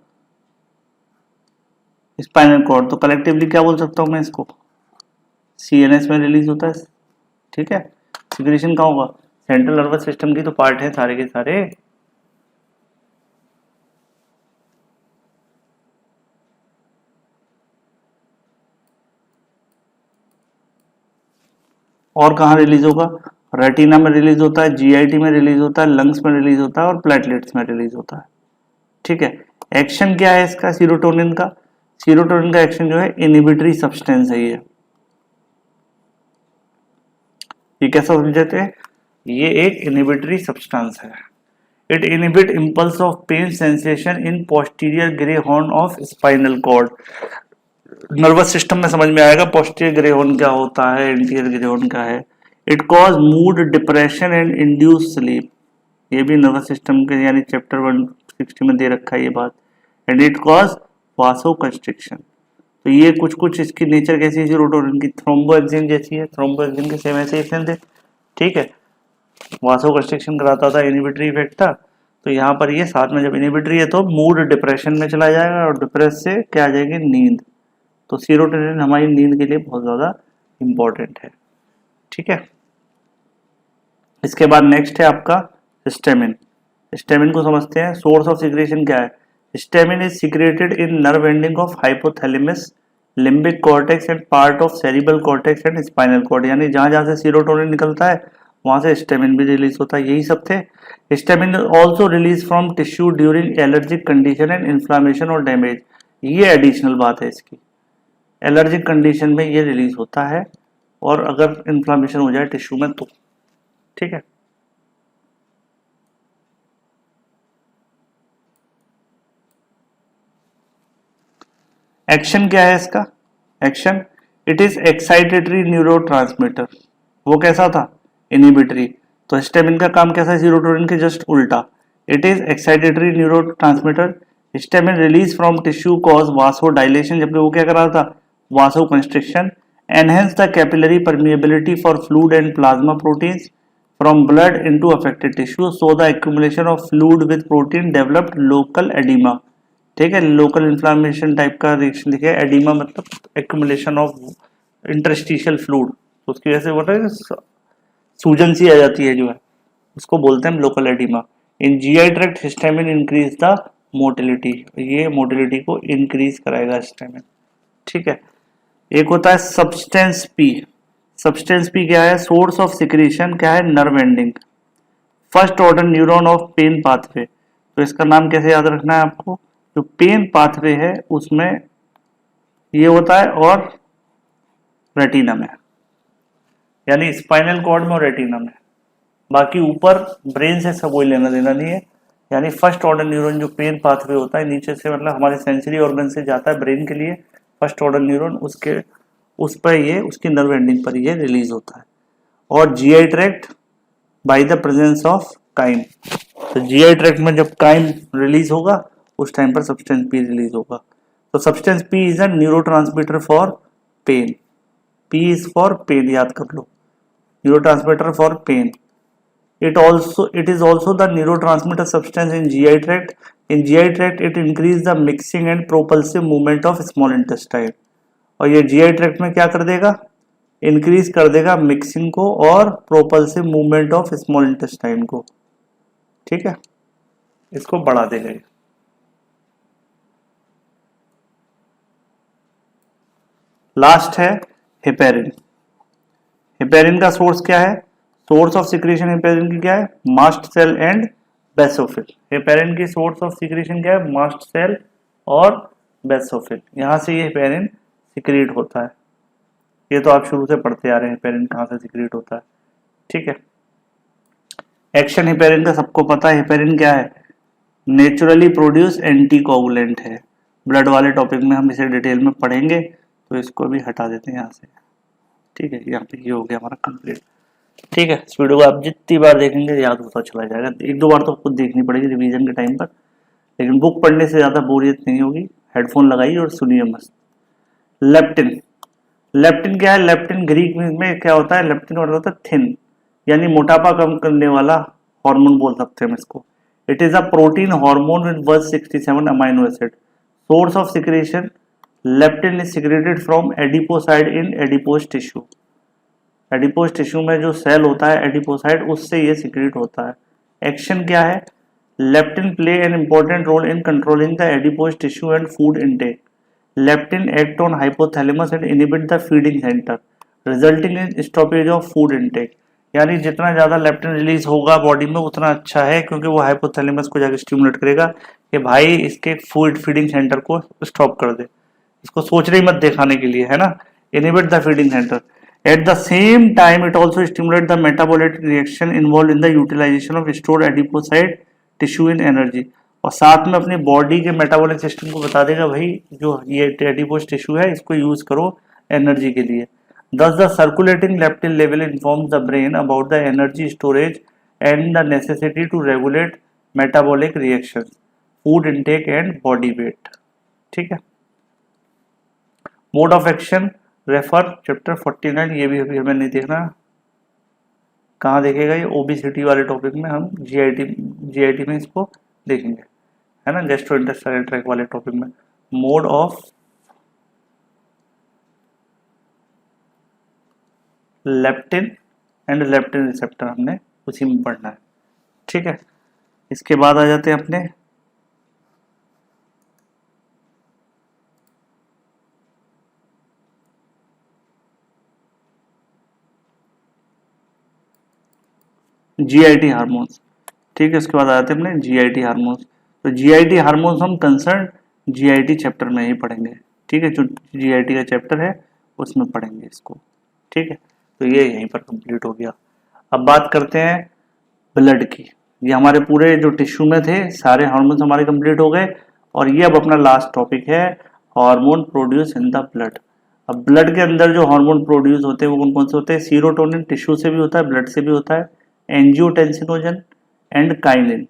स्पाइनल कॉर्ड। तो कलेक्टिवली क्या बोल सकता हूं मैं इसको, सीएनएस में रिलीज होता है। ठीक है, सिक्रेशन कहाँ होगा, सेंट्रल नर्वस सिस्टम की तो पार्ट है सारे के सारे। और कहाँ रिलीज होगा, रेटिना में रिलीज होता है, जीआईटी में रिलीज होता है, लंग्स में रिलीज होता है और प्लेटलेट्स में रिलीज होता है। ठीक है, एक्शन क्या है इसका सीरोटोनिन का, सीरोटोनिन का एक्शन जो है इनहिबिटरी सब्सटेंस है। ये कैसा समझते हैं, ये एक इनहिबिटरी सब्सटेंस है। It inhibit impulse of pain sensation in posterior grey horn of spinal cord. Nervous system में समझ में आएगा पोस्टीरियर ग्रे हॉर्न क्या होता है, इंटीरियर ग्रे हॉर्न क्या है। It cause mood depression and induce sleep, ये भी नर्वस सिस्टम के यानी चैप्टर 160 में दे रखा है ये बात। एंड इट कॉज वासो कंस्ट्रिक्शन। तो ये कुछ कुछ इसकी नेचर कैसी है सीरोटोनिन की, थ्रोम्बोएक्सिन जैसी है, थ्रोम्बोएक्सिन के सेम ऐसे एक्शन थे, ठीक है। वासो कंस्ट्रिक्शन कराता था, इनहिबिटरी इफेक्ट था। तो यहाँ पर ये साथ में जब इनहिबिटरी है तो मूड डिप्रेशन में चला जाएगा और डिप्रेस से क्या आ जाएगी, नींद। तो सीरोटोनिन हमारी नींद के लिए बहुत ज़्यादा इम्पोर्टेंट है, ठीक है। इसके बाद नेक्स्ट है आपका हिस्टामिन। हिस्टामिन को समझते हैं, सोर्स ऑफ सिक्रेशन क्या है। Histamine is secreted in nerve ending of hypothalamus, limbic cortex and part of cerebral cortex and spinal cord. यानी जहां जहां से सीरोटोनिन निकलता है वहां से हिस्टामिन भी रिलीज होता है, यही सब थे। Histamine also release from tissue during allergic condition and inflammation और डैमेज। ये एडिशनल बात है इसकी, एलर्जिक कंडीशन में ये रिलीज होता है और अगर इन्फ्लामेशन हो जाए टिश्यू में तो, ठीक है। एक्शन क्या है इसका, action it is excitatory neurotransmitter. वो कैसा था, इनहिबिटरी। तो हिस्टामिन का काम कैसा है, सीरोटोनिन के जस्ट उल्टा। It is excitatory neurotransmitter. Histamine release from tissue cause वासो डायलेशन, जबकि वो क्या कर रहा था, वासो constriction. Enhance the capillary permeability for fluid and plasma proteins from blood into affected tissue, so the accumulation of fluid with protein developed local oedema, ठीक है। लोकल इन्फ्लामेशन टाइप का रिएक्शन दिखे, एडिमा मतलब एक्यूमुलेशन ऑफ इंटरस्टिशियल फ्लूइड, तो उसकी वजह से बोल रहे हैं सूजन सी आ जाती है जो है, उसको बोलते हैं local oedema. In GI tract histamine increase the motility, ये मोटिलिटी को इंक्रीज कराएगा हिस्टामिन, ठीक है। एक होता है सब्सटेंस पी। सब्सटेंस पी क्या है, सोर्स ऑफ सिक्रीशन क्या है, nerve ending, first order neuron of pain pathway. तो इसका नाम कैसे याद रखना है आपको, जो पेन पाथवे है उसमें ये होता है और रेटिना में, यानी स्पाइनल कॉर्ड में और रेटिना में। बाकी ऊपर ब्रेन से सब कोई लेना देना नहीं है। यानी फर्स्ट ऑर्डर न्यूरॉन जो पेन पाथवे होता है नीचे से, मतलब हमारे सेंसरी ऑर्गन से जाता है ब्रेन के लिए फर्स्ट ऑर्डर न्यूरॉन, उसके उस पर ये उसकी नर्व एंडिंग पर ये रिलीज होता है। और GI tract by the presence of chyme. तो जीआई ट्रैक्ट में जब काइम रिलीज होगा उस टाइम पर सब्सटेंस पी रिलीज होगा। तो substance P is a neurotransmitter for pain, P is for pain, याद कर लो, neurotransmitter for pain. It is also the neurotransmitter substance in GI tract. In GI tract, it increase the mixing and propulsive movement of small intestine. और ये GI tract में क्या कर देगा, increase कर देगा मिक्सिंग को और propulsive movement of small intestine को, ठीक है, इसको बढ़ा देगा। लास्ट है हेपेरिन। हेपेरिन का सोर्स क्या है, सोर्स ऑफ सिक्रेशन हेपेरिन की क्या है, mast cell and basophil. Heparin की सोर्स ऑफ सिक्रेशन क्या है, मास्ट सेल और बेसोफिल, यहां से ये हेपेरिन सिक्रेट होता है। ये तो आप शुरू से पढ़ते आ रहे हैं हेपेरिन कहां से सिक्रेट होता है, ठीक है। एक्शन हेपेरिन का सबको पता है, हेपेरिन क्या है, नेचुरली प्रोड्यूस एंटीकोगुलेंट है। ब्लड वाले टॉपिक में हम इसे डिटेल में पढ़ेंगे, तो इसको भी हटा देते हैं यहाँ से, ठीक है। यहाँ पे ये हो गया हमारा कंप्लीट, ठीक है। इस वीडियो को आप जितनी बार देखेंगे याद होता चला जाएगा, एक दो बार तो खुद देखनी पड़ेगी रिवीजन के टाइम पर, लेकिन बुक पढ़ने से ज़्यादा बोरियत नहीं होगी। हेडफोन लगाइए और सुनिए मस्त। लेप्टिन, लेप्टिन क्या है, लेप्टिन ग्रीक में क्या होता है, लेप्टिन मतलब होता है थिन, यानी मोटापा कम करने वाला हार्मोन बोल सकते हैं हम इसको। It is a protein hormone with 167 amino acid. Source of secretion, leptin is secreted from adipocyte in adipose tissue. Adipose tissue में जो सेल होता है एडिपोसाइड, उससे ये सिक्रेट होता है। एक्शन क्या है, leptin play an important role in controlling the adipose tissue and food intake. Leptin act on hypothalamus and inhibit the feeding centre, resulting in stoppage of food intake. यानी जितना ज्यादा लेप्टिन रिलीज होगा body में उतना अच्छा है, क्योंकि वो हाइपोथैलेमस को जाकर स्टिमुलेट करेगा कि भाई इसके फूड फीडिंग सेंटर को स्टॉप कर दे, इसको सोच रही मत दिखाने के लिए, है ना, inhibit the feeding centre. At the same time, it also stimulates the metabolic reaction involved in the utilization of stored adipocyte tissue in energy। और साथ में अपनी बॉडी के मेटाबॉलिक सिस्टम को बता देगा भाई जो ये एडिपोज टिश्यू है इसको यूज करो एनर्जी के लिए। Thus the circulating leptin level informs the brain about the energy storage and the necessity to regulate metabolic reactions। Food intake and body weight. ठीक है, mode of action refer chapter 49, ये भी अभी हमें नहीं देखना, कहाँ देखेगा ये, ओबेसिटी वाले टॉपिक में हम जीआईटी में इसको देखेंगे, है ना, गैस्ट्रो इंटेस्टाइनल ट्रैक्ट वाले टॉपिक में। Mode of leptin and leptin receptor हमने उसी में पढ़ना है। ठीक है, इसके बाद आ जाते हैं अपने जीआईटी हार्मोन्स। ठीक है, इसके बाद आ जाते हैं अपने जीआईटी हार्मोन्स। तो जीआईटी हार्मोन्स हम कंसर्न जीआईटी चैप्टर में ही पढ़ेंगे। ठीक है, जो जीआईटी का चैप्टर है उसमें पढ़ेंगे इसको। ठीक है, तो ये यहीं पर कंप्लीट हो गया। अब बात करते हैं ब्लड की। ये हमारे पूरे जो टिश्यू में थे सारे हार्मोन्स हमारे कंप्लीट हो गए, और ये अब अपना लास्ट टॉपिक है, hormone produce in the blood. अब ब्लड के अंदर जो हार्मोन प्रोड्यूस होते हैं वो कौन कौन से होते हैं? सीरोटोनिन टिश्यू से भी होता है, ब्लड से भी होता है, angiotensinogen and kinin.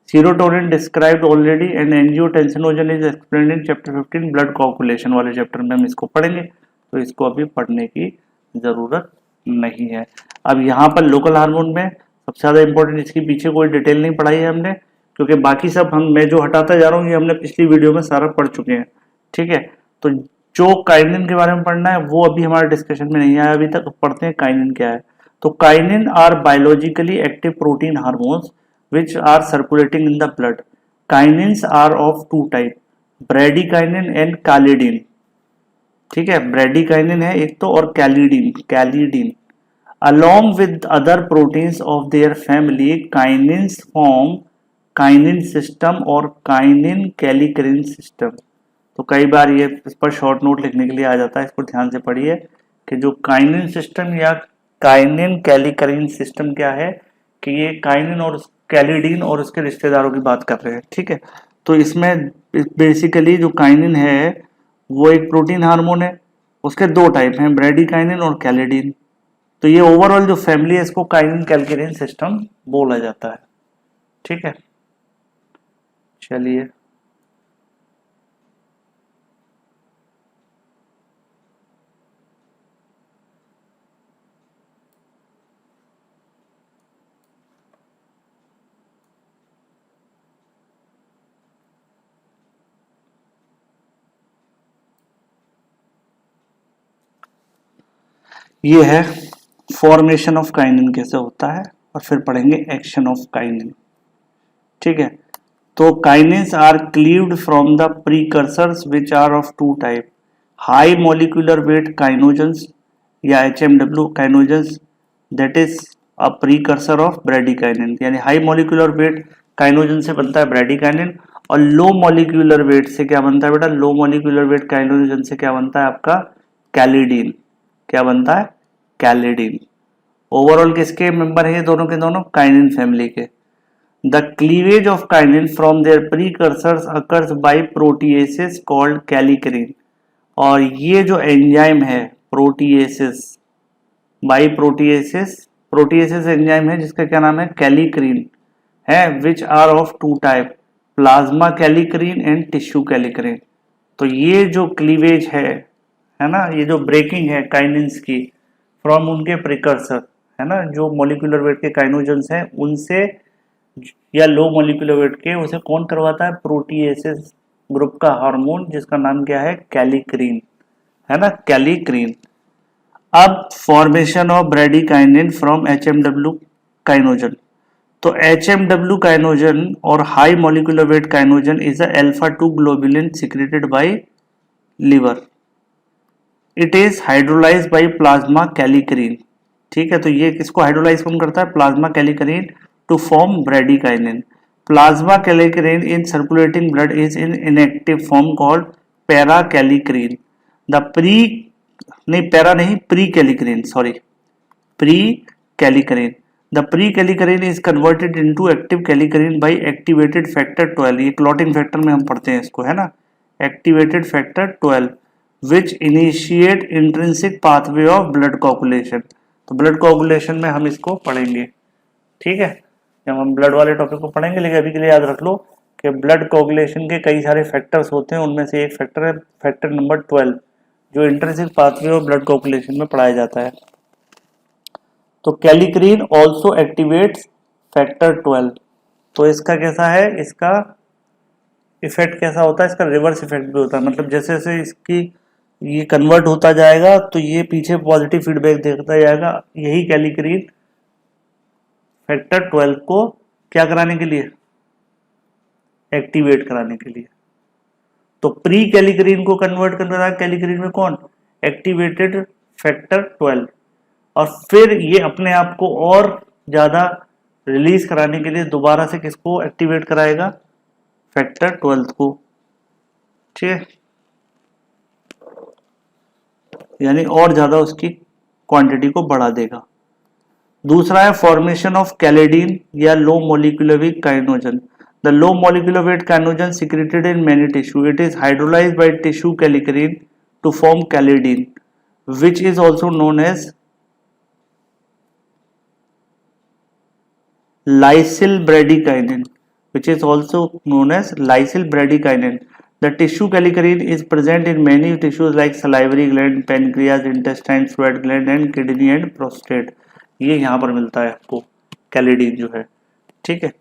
Serotonin described already and angiotensinogen is explained in chapter 15 blood coagulation वाले चैप्टर में हम इसको पढ़ेंगे, तो इसको अभी पढ़ने की जरूरत नहीं है। अब यहाँ पर लोकल हार्मोन में सबसे ज्यादा इंपॉर्टेंट, इसके पीछे कोई डिटेल नहीं पढ़ाई है हमने, क्योंकि बाकी सब मैं जो हटाता जा रहा हूँ ये हमने पिछली वीडियो में सारा पढ़ चुके हैं। ठीक है, तो जो काइनिन के बारे में पढ़ना है वो अभी हमारे डिस्कशन में नहीं आया अभी तक। पढ़ते हैं काइनिन क्या है। तो kinin are biologically active protein hormones which are circulating in the blood. Kinins are of two type, bradykinin and kallidin. ठीक है, ब्रेडिकाइनिन है एक तो, और कैलिडीन। Along with other proteins of their family, kinins form kinin system और kinin कैलिकरिन system. तो कई बार ये इस पर शॉर्ट नोट लिखने के लिए आ जाता है, इसको ध्यान से पढ़िए कि जो काइनिन सिस्टम या काइनिन कैलिकरिन सिस्टम क्या है, कि ये काइनिन और कैलिडीन और उसके रिश्तेदारों की बात कर रहे हैं। ठीक है, तो इसमें बेसिकली जो काइनिन है वो एक प्रोटीन हार्मोन है, उसके दो टाइप हैं, ब्रेडिकाइनिन और कैलिडीन। तो ये ओवरऑल जो फैमिली है इसको काइनिन कैलिकरिन सिस्टम बोला जाता है। ठीक है, चलिए ये है फॉर्मेशन ऑफ काइनिन कैसे होता है, और फिर पढ़ेंगे एक्शन ऑफ काइनिन। ठीक है, तो kinins are cleaved from the precursors which are of two type, high molecular weight kininogens या HMW kininogens, that is a precursor of bradykinin. यानी हाई मॉलिक्यूलर वेट काइनोजन से बनता है ब्रेडिकाइनिन, और low molecular weight से क्या बनता है बेटा? लो मॉलिक्यूलर वेट काइनोजन से क्या बनता है आपका? कैलिडीन। क्या बनता है? कैलिडीन। ओवरऑल किसके मेंबर है ये दोनों के दोनों? काइनिन फैमिली के। The cleavage of kinin from their precursors occurs by proteases called kallikrein. और ये जो एंजाइम है प्रोटीएसिस, बाय प्रोटीएसिस एंजाइम है जिसका क्या नाम है? कैलिकरिन है, which are of two type, plasma kallikrein and tissue kallikrein. तो ये जो क्लीवेज है ना, ये जो ब्रेकिंग है काइनिन्स की फ्रॉम उनके प्रिकर्सर, है ना, जो मॉलिक्यूलर वेट के काइनोजेंस हैं उनसे, या लो मॉलिक्यूलर वेट के, उसे कौन करवाता है? प्रोटीएसिस ग्रुप का हार्मोन जिसका नाम क्या है? कैलिकरिन, है ना, कैलिकरिन। अब formation of bradykinin from HMW kininogen. तो HMW काइनोजन और high molecular weight kininogen is a alpha 2 globulin secreted by liver. It is hydrolyse by plasma kallikrein. ठीक है, तो ये किसको हाइड्रोलाइज कौन करता है? Plasma kallikrein to form bradykinin. Plasma kallikrein in circulating blood is in inactive form called para kallikrein. The pre kallikrein, sorry, pre kallikrein. The pre kallikrein is converted into active kallikrein by activated factor 12। ये clotting factor में हम पढ़ते हैं इसको, है ना, activated factor 12 which initiate intrinsic pathway of blood coagulation। तो blood coagulation में हम इसको पढ़ेंगे। ठीक है, जब हम ब्लड वाले टॉपिक को पढ़ेंगे, लेकिन अभी के लिए याद रख लो कि ब्लड कोगुलेशन के कई सारे फैक्टर्स होते हैं, उनमें से एक फैक्टर है फैक्टर नंबर 12 जो इंट्रिंसिक पाथवे और ब्लड कोगुलेशन में पढ़ाया जाता है। तो कैलिक्रीन ऑल्सो एक्टिवेट्स फैक्टर 12। तो इसका कैसा है, इसका इफेक्ट कैसा होता है, इसका रिवर्स इफेक्ट भी होता है, मतलब जैसे जैसे इसकी ये कन्वर्ट होता जाएगा तो ये पीछे पॉजिटिव फीडबैक देता जाएगा। यही कैलिक्रीन फैक्टर 12 को क्या कराने के लिए, एक्टिवेट कराने के लिए। तो प्री कैलिक्रीन को कन्वर्ट कर रहा है कैलिक्रीन में कौन, एक्टिवेटेड फैक्टर 12, और फिर ये अपने आप को और ज्यादा रिलीज कराने के लिए दोबारा से किसको एक्टिवेट कराएगा, फैक्टर 12 को। ठीक है, यानी और ज्यादा उसकी क्वांटिटी को बढ़ा देगा। दूसरा है फॉर्मेशन ऑफ कैलेडीन या low molecular weight kininogen. The low molecular weight kininogen secreted in many tissue. It is hydrolyzed by tissue kallikrein to form caledine, which is also known as lysyl bradykinin. The tissue kallikrein is present in many tissues like salivary gland, pancreas, intestine, sweat gland and kidney and prostate. ये यहाँ पर मिलता है आपको कैलेडीन जो है। ठीक है,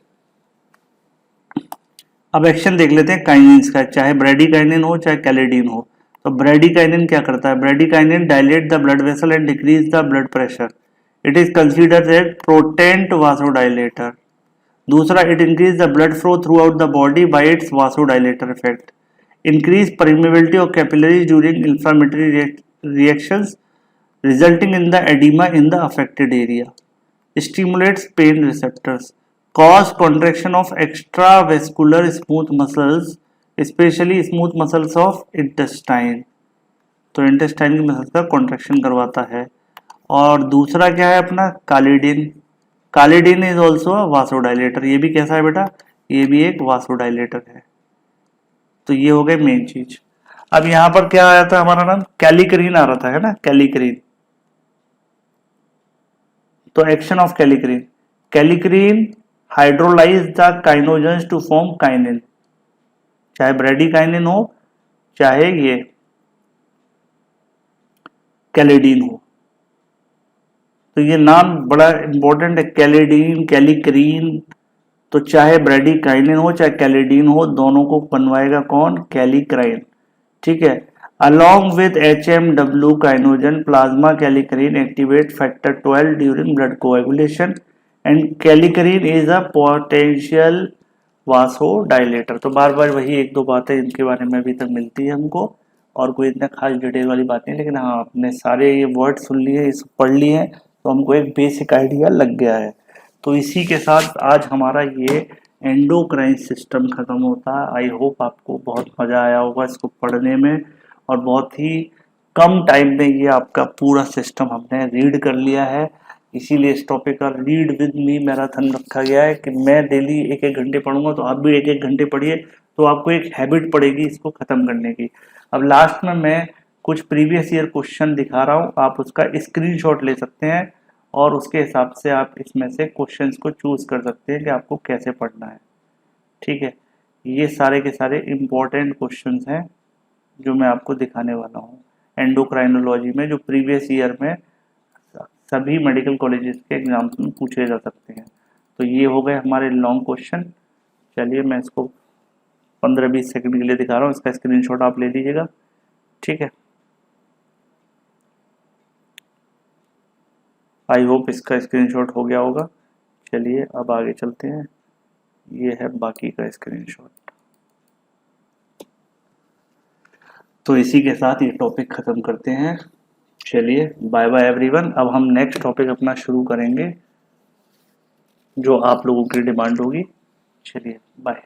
अब एक्शन देख लेते हैं काइनिन्स का, चाहे ब्रेडिकाइनिन हो चाहे कैलेडीन हो। तो ब्रेडिकाइनिन क्या करता है, bradykinin dilate the blood vessel and decrease the blood pressure. It is considered as potent vasodilator. दूसरा, it increase the blood flow throughout the body by its vasodilator effect. Increase permeability of capillaries during inflammatory reactions resulting in the oedema in the affected area. Stimulates pain receptors. Cause contraction of extravascular smooth muscles, especially smooth muscles of intestine। तो intestine की muscles का contraction करवाता है। और दूसरा क्या है अपना कालिडीन। कालिडीन इज ऑल्सो अ वासोडाइलेटर। ये भी कैसा है बेटा, ये भी एक वासोडाइलेटर है। तो ये हो गए मेन चीज। अब यहाँ पर क्या आया था, हमारा नाम कैलिक्रीन आ रहा था, है ना, कैलिक्रीन। तो action of kallikrein, kallikrein hydrolyse the kininogens to form kinin. चाहे ब्रेडिकाइनिन हो चाहे ये कैलेडीन हो। तो ये नाम बड़ा इंपॉर्टेंट है, कैलेडीन, कैलिक्रीन। तो चाहे ब्रेडिकाइनिन हो चाहे कैलेडीन हो, दोनों को बनवाएगा कौन, कैलिक्राइन। ठीक है, along with HMW kininogen plasma kallikrein activate factor 12 during blood coagulation and kallikrein is a potential vasodilator. तो बार बार वही एक दो बातें इनके बारे में अभी तक मिलती है हमको, और कोई इतना खास डिटेल वाली बात नहीं, लेकिन हाँ आपने सारे ये वर्ड सुन लिए, पढ़ लिए हैं, तो हमको एक बेसिक आइडिया लग गया है। तो इसी के साथ आज हमारा ये एंडोक्राइन सिस्टम खत्म होता है। आई होप आपको बहुत मजा आया होगा इसको पढ़ने में, और बहुत ही कम टाइम में ये आपका पूरा सिस्टम हमने रीड कर लिया है। इसीलिए इस टॉपिक का रीड विद मी मैराथन रखा गया है कि मैं डेली एक एक घंटे पढ़ूंगा, तो आप भी एक एक घंटे पढ़िए, तो आपको एक हैबिट पड़ेगी इसको खत्म करने की। अब लास्ट में मैं कुछ प्रीवियस ईयर क्वेश्चन दिखा रहा हूँ, आप उसका स्क्रीनशॉट ले सकते हैं और उसके हिसाब से आप इसमें से क्वेश्चंस को चूज कर सकते हैं कि आपको कैसे पढ़ना है। ठीक है, ये सारे के सारे इम्पोर्टेंट क्वेश्चंस हैं जो मैं आपको दिखाने वाला हूँ एंडोक्राइनोलॉजी में, जो प्रीवियस ईयर में सभी मेडिकल कॉलेजेस के एग्जाम्स में पूछे जा सकते हैं। तो ये हो गए हमारे लॉन्ग क्वेश्चन। चलिए मैं इसको 15-20 सेकंड के लिए दिखा रहा हूँ, इसका स्क्रीनशॉट आप ले लीजिएगा। ठीक है, आई होप इसका स्क्रीनशॉट हो गया होगा। चलिए अब आगे चलते हैं, ये है बाकी का स्क्रीनशॉट। तो इसी के साथ ये टॉपिक खत्म करते हैं। चलिए बाय बाय एवरीवन। अब हम नेक्स्ट टॉपिक अपना शुरू करेंगे जो आप लोगों की डिमांड होगी। चलिए बाय।